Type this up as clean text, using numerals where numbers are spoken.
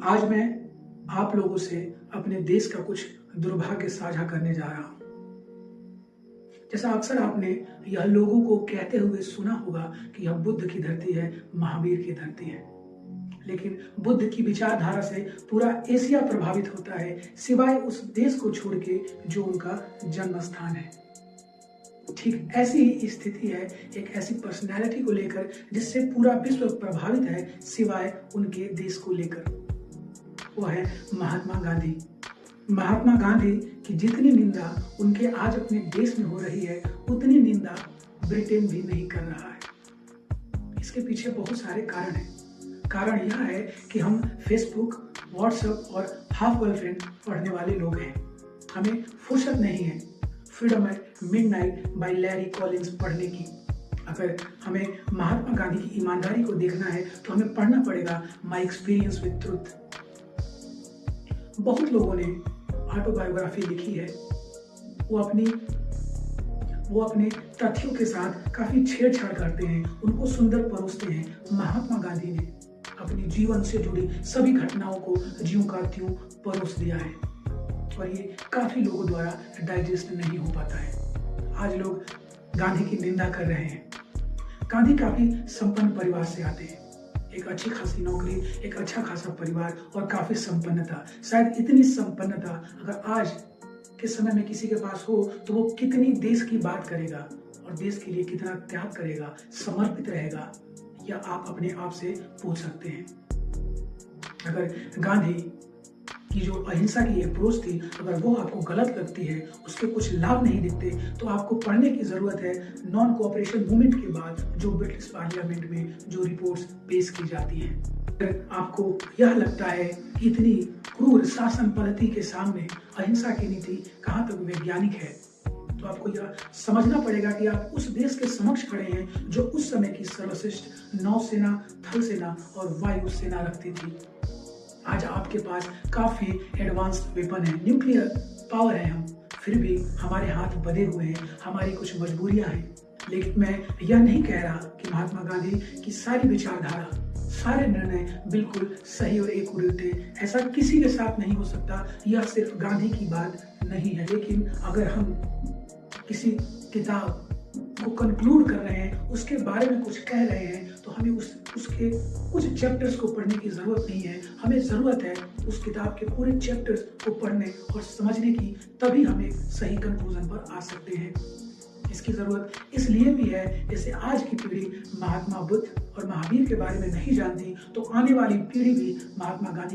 आज मैं आप लोगों से अपने देश का कुछ दुर्भाग्य साझा करने जा रहा हूं। जैसा अक्सर आपने यह लोगों को कहते हुए सुना होगा कि यह बुद्ध की धरती है, महावीर की धरती है। लेकिन बुद्ध की विचारधारा से पूरा एशिया प्रभावित होता है, सिवाय उस देश को छोड़ के जो उनका जन्म स्थान है। ठीक ऐसी ही स्थिति है एक ऐसी पर्सनैलिटी को लेकर जिससे पूरा विश्व प्रभावित है, सिवाय उनके देश को लेकर। वो है महात्मा गांधी। महात्मा गांधी की जितनी निंदा उनके आज अपने देश में हो रही है, उतनी निंदा ब्रिटेन भी नहीं कर रहा है। इसके पीछे बहुत सारे कारण हैं। कारण यह है कि हम फेसबुक, व्हाट्सएप और हाफ गर्लफ्रेंड पढ़ने वाले लोग हैं। हमें फुर्सत नहीं है freedom at midnight by Larry Collins पढ़ने की। अगर हमें महात्मा गांधी की ईमानदारी को देखना है तो हमें पढ़ना पड़ेगा माई एक्सपीरियंस विद ट्रुथ। बहुत लोगों ने ऑटोबायोग्राफी लिखी है। वो अपने तथ्यों के साथ काफी छेड़छाड़ करते हैं, उनको सुंदर परोसते हैं। महात्मा गांधी ने अपने जीवन से जुड़ी सभी घटनाओं को ज्यों का त्यों परोस दिया है और ये काफी लोगों द्वारा डाइजेस्ट नहीं हो पाता है। आज लोग गांधी की निंदा कर रहे हैं। गांधी काफी संपन्न परिवार से आते हैं, एक अच्छी खासी नौकरी, एक अच्छा खासा परिवार और काफी संपन्नता। शायद इतनी संपन्नता अगर आज के समय में किसी के पास हो तो वो कितनी देश की बात करेगा और देश के लिए कितना त्याग करेगा, समर्पित रहेगा, या आप अपने आप से पूछ सकते हैं। अगर गांधी की जो अहिंसा की अप्रोच थी, अगर वो आपको गलत लगती है, उसके कुछ लाभ नहीं दिखते, तो आपको पढ़ने की जरूरत है नॉन कोऑपरेशन मूवमेंट के बाद जो ब्रिटिश पार्लियामेंट में जो रिपोर्ट्स पेश की जाती हैं। अगर आपको यह लगता है कि इतनी क्रूर शासन पद्धति के सामने अहिंसा की नीति कहाँ तक वैज्ञानिक है, तो आपको यह समझना पड़ेगा कि आप उस देश के समक्ष खड़े हैं जो उस समय की सर्वश्रेष्ठ नौसेना, थल सेना और वायु सेना रखती थी। आज आपके पास काफी एडवांस्ड वेपन है, न्यूक्लियर पावर है, हम फिर भी हमारे हाथ बंधे हुए हैं, हमारी कुछ मजबूरियां हैं। लेकिन मैं यह नहीं कह रहा कि महात्मा गांधी की सारी विचारधारा, सारे निर्णय बिल्कुल सही और एकरूप थे। ऐसा किसी के साथ नहीं हो सकता। यह सिर्फ गांधी की बात नहीं है। लेकिन अगर हम किसी किताब को कंक्लूड कर रहे हैं, उसके बारे में कुछ कह रहे हैं, तो हमें उसके कुछ चैप्टर्स को पढ़ने की जरूरत नहीं है। हमें जरूरत है उस किताब के पूरे चैप्टर्स को पढ़ने और समझने की, तभी हम एक सही कंक्लूजन पर आ सकते हैं। इसकी जरूरत इसलिए भी है, जैसे आज की पीढ़ी महात्मा बुद्ध और महावीर के बारे में नहीं जानती, तो आने वाली पीढ़ी भी महात्मा गांधी